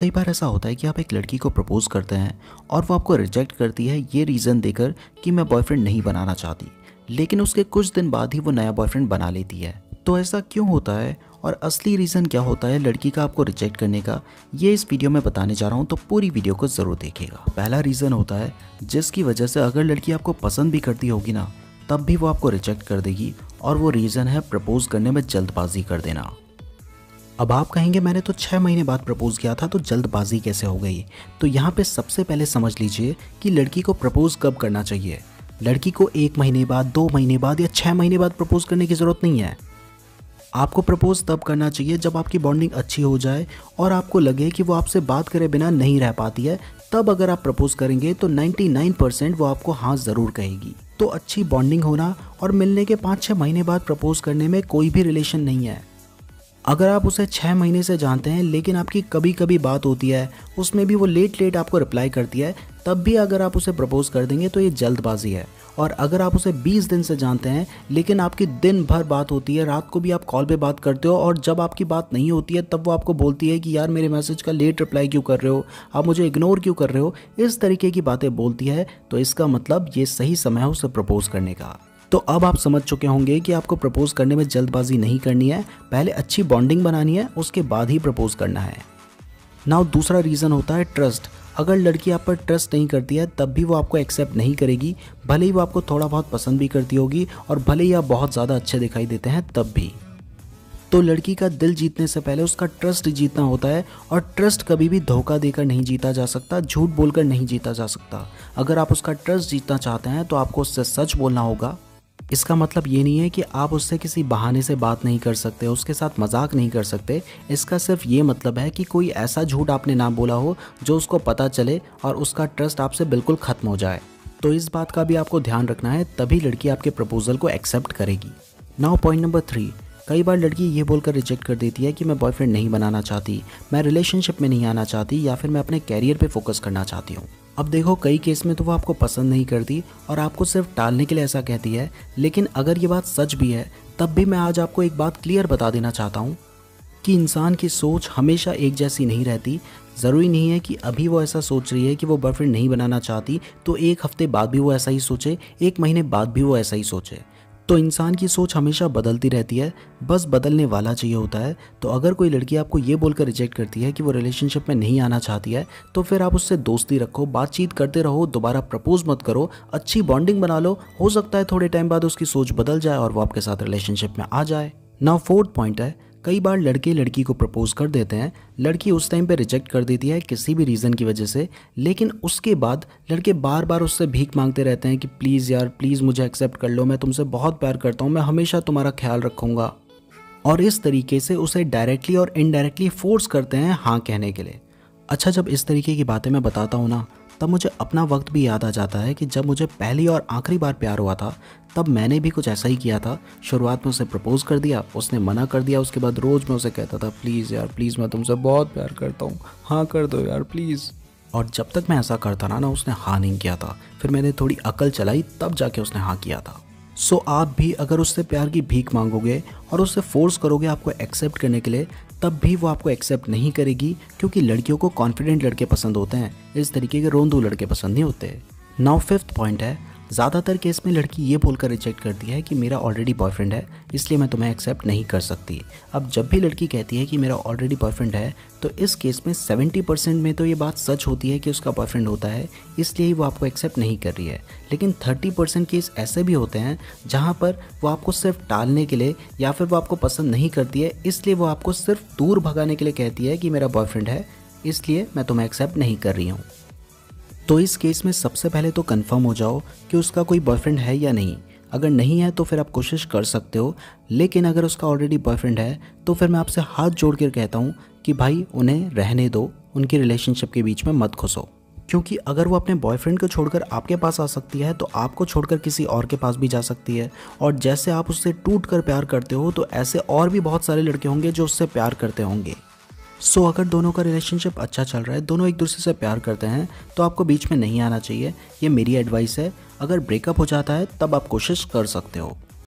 कई बार ऐसा होता है कि आप एक लड़की को प्रपोज करते हैं और वो आपको रिजेक्ट करती है ये रीज़न देकर कि मैं बॉयफ्रेंड नहीं बनाना चाहती, लेकिन उसके कुछ दिन बाद ही वो नया बॉयफ्रेंड बना लेती है। तो ऐसा क्यों होता है और असली रीज़न क्या होता है लड़की का आपको रिजेक्ट करने का, ये इस वीडियो में बताने जा रहा हूँ, तो पूरी वीडियो को ज़रूर देखिएगा। पहला रीज़न होता है जिसकी वजह से अगर लड़की आपको पसंद भी करती होगी ना, तब भी वो आपको रिजेक्ट कर देगी, और वो रीज़न है प्रपोज करने में जल्दबाजी कर देना। अब आप कहेंगे मैंने तो 6 महीने बाद प्रपोज किया था, तो जल्दबाजी कैसे हो गई? तो यहाँ पे सबसे पहले समझ लीजिए कि लड़की को प्रपोज कब करना चाहिए। लड़की को 1 महीने बाद, 2 महीने बाद या 6 महीने बाद प्रपोज करने की ज़रूरत नहीं है। आपको प्रपोज तब करना चाहिए जब आपकी बॉन्डिंग अच्छी हो जाए और आपको लगे कि वो आपसे बात करे बिना नहीं रह पाती है। तब अगर आप प्रपोज करेंगे तो 99% वो आपको हाँ ज़रूर कहेगी। तो अच्छी बॉन्डिंग होना और मिलने के 5-6 महीने बाद प्रपोज करने में कोई भी रिलेशन नहीं है। अगर आप उसे 6 महीने से जानते हैं लेकिन आपकी कभी कभी बात होती है, उसमें भी वो लेट आपको रिप्लाई करती है, तब भी अगर आप उसे प्रपोज कर देंगे तो ये जल्दबाजी है। और अगर आप उसे 20 दिन से जानते हैं लेकिन आपकी दिन भर बात होती है, रात को भी आप कॉल पे बात करते हो, और जब आपकी बात नहीं होती है तब वो आपको बोलती है कि यार मेरे मैसेज का लेट रिप्लाई क्यों कर रहे हो, आप मुझे इग्नोर क्यों कर रहे हो, इस तरीके की बातें बोलती है, तो इसका मतलब ये सही समय है उसे प्रपोज करने का। तो अब आप समझ चुके होंगे कि आपको प्रपोज करने में जल्दबाजी नहीं करनी है, पहले अच्छी बॉन्डिंग बनानी है, उसके बाद ही प्रपोज करना है। नाउ दूसरा रीज़न होता है ट्रस्ट। अगर लड़की आप पर ट्रस्ट नहीं करती है तब भी वो आपको एक्सेप्ट नहीं करेगी, भले ही वो आपको थोड़ा बहुत पसंद भी करती होगी और भले ही आप बहुत ज़्यादा अच्छे दिखाई देते हैं तब भी। तो लड़की का दिल जीतने से पहले उसका ट्रस्ट जीतना होता है, और ट्रस्ट कभी भी धोखा देकर नहीं जीता जा सकता, झूठ बोलकर नहीं जीता जा सकता। अगर आप उसका ट्रस्ट जीतना चाहते हैं तो आपको उससे सच बोलना होगा। इसका मतलब ये नहीं है कि आप उससे किसी बहाने से बात नहीं कर सकते, उसके साथ मजाक नहीं कर सकते। इसका सिर्फ ये मतलब है कि कोई ऐसा झूठ आपने ना बोला हो जो उसको पता चले और उसका ट्रस्ट आपसे बिल्कुल ख़त्म हो जाए। तो इस बात का भी आपको ध्यान रखना है, तभी लड़की आपके प्रपोजल को एक्सेप्ट करेगी। Now point number 3। कई बार लड़की ये बोलकर रिजेक्ट कर देती है कि मैं बॉयफ्रेंड नहीं बनाना चाहती, मैं रिलेशनशिप में नहीं आना चाहती, या फिर मैं अपने कैरियर पे फोकस करना चाहती हूँ। अब देखो, कई केस में तो वो आपको पसंद नहीं करती और आपको सिर्फ टालने के लिए ऐसा कहती है, लेकिन अगर ये बात सच भी है तब भी मैं आज आपको एक बात क्लियर बता देना चाहता हूँ कि इंसान की सोच हमेशा एक जैसी नहीं रहती। ज़रूरी नहीं है कि अभी वो ऐसा सोच रही है कि वो बॉयफ्रेंड नहीं बनाना चाहती तो 1 हफ्ते बाद भी वो ऐसा ही सोचे, 1 महीने बाद भी वो ऐसा ही सोचे। तो इंसान की सोच हमेशा बदलती रहती है, बस बदलने वाला चाहिए होता है। तो अगर कोई लड़की आपको ये बोलकर रिजेक्ट करती है कि वो रिलेशनशिप में नहीं आना चाहती है, तो फिर आप उससे दोस्ती रखो, बातचीत करते रहो, दोबारा प्रपोज मत करो, अच्छी बॉन्डिंग बना लो। हो सकता है थोड़े टाइम बाद उसकी सोच बदल जाए और वो आपके साथ रिलेशनशिप में आ जाए। नाउ 4th पॉइंट है, कई बार लड़के लड़की को प्रपोज कर देते हैं, लड़की उस टाइम पे रिजेक्ट कर देती है किसी भी रीज़न की वजह से, लेकिन उसके बाद लड़के बार बार उससे भीख मांगते रहते हैं कि प्लीज़ यार प्लीज़ मुझे एक्सेप्ट कर लो, मैं तुमसे बहुत प्यार करता हूँ, मैं हमेशा तुम्हारा ख्याल रखूँगा। और इस तरीके से उसे डायरेक्टली और इनडायरेक्टली फोर्स करते हैं हाँ कहने के लिए। अच्छा, जब इस तरीके की बातें मैं बताता हूँ ना, तब मुझे अपना वक्त भी याद आ जाता है कि जब मुझे पहली और आखिरी बार प्यार हुआ था, तब मैंने भी कुछ ऐसा ही किया था। शुरुआत में उसे प्रपोज कर दिया, उसने मना कर दिया, उसके बाद रोज़ मैं उसे कहता था प्लीज़ यार प्लीज़, मैं तुमसे बहुत प्यार करता हूँ, हाँ कर दो यार प्लीज़। और जब तक मैं ऐसा करता ना उसने हाँ नहीं किया था। फिर मैंने थोड़ी अकल चलाई, तब जाके उसने हाँ किया था। सो आप भी अगर उससे प्यार की भीख मांगोगे और उससे फोर्स करोगे आपको एक्सेप्ट करने के लिए, तब भी वो आपको एक्सेप्ट नहीं करेगी, क्योंकि लड़कियों को कॉन्फिडेंट लड़के पसंद होते हैं, इस तरीके के रोंदू लड़के पसंद नहीं होते। नाउ 5th पॉइंट है, ज़्यादातर केस में लड़की ये बोलकर रिजेक्ट करती है कि मेरा ऑलरेडी बॉयफ्रेंड है इसलिए मैं तुम्हें एक्सेप्ट नहीं कर सकती। अब जब भी लड़की कहती है कि मेरा ऑलरेडी बॉयफ्रेंड है, तो इस केस में 70% में तो ये बात सच होती है कि उसका बॉयफ्रेंड होता है, इसलिए ही वो आपको एक्सेप्ट नहीं कर रही है। लेकिन 30% केस ऐसे भी होते हैं जहाँ पर वो आपको सिर्फ टालने के लिए, या फिर वो आपको पसंद नहीं करती है इसलिए वो आपको सिर्फ दूर भगाने के लिए कहती है कि मेरा बॉयफ्रेंड है इसलिए मैं तुम्हें एक्सेप्ट नहीं कर रही हूँ। तो इस केस में सबसे पहले तो कंफर्म हो जाओ कि उसका कोई बॉयफ्रेंड है या नहीं। अगर नहीं है तो फिर आप कोशिश कर सकते हो, लेकिन अगर उसका ऑलरेडी बॉयफ्रेंड है तो फिर मैं आपसे हाथ जोड़ कर कहता हूँ कि भाई उन्हें रहने दो, उनकी रिलेशनशिप के बीच में मत घुसो। क्योंकि अगर वो अपने बॉयफ्रेंड को छोड़कर आपके पास आ सकती है तो आपको छोड़कर किसी और के पास भी जा सकती है, और जैसे आप उससे टूट कर प्यार करते हो तो ऐसे और भी बहुत सारे लड़के होंगे जो उससे प्यार करते होंगे। सो अगर दोनों का रिलेशनशिप अच्छा चल रहा है, दोनों एक दूसरे से प्यार करते हैं, तो आपको बीच में नहीं आना चाहिए, ये मेरी एडवाइस है। अगर ब्रेकअप हो जाता है तब आप कोशिश कर सकते हो।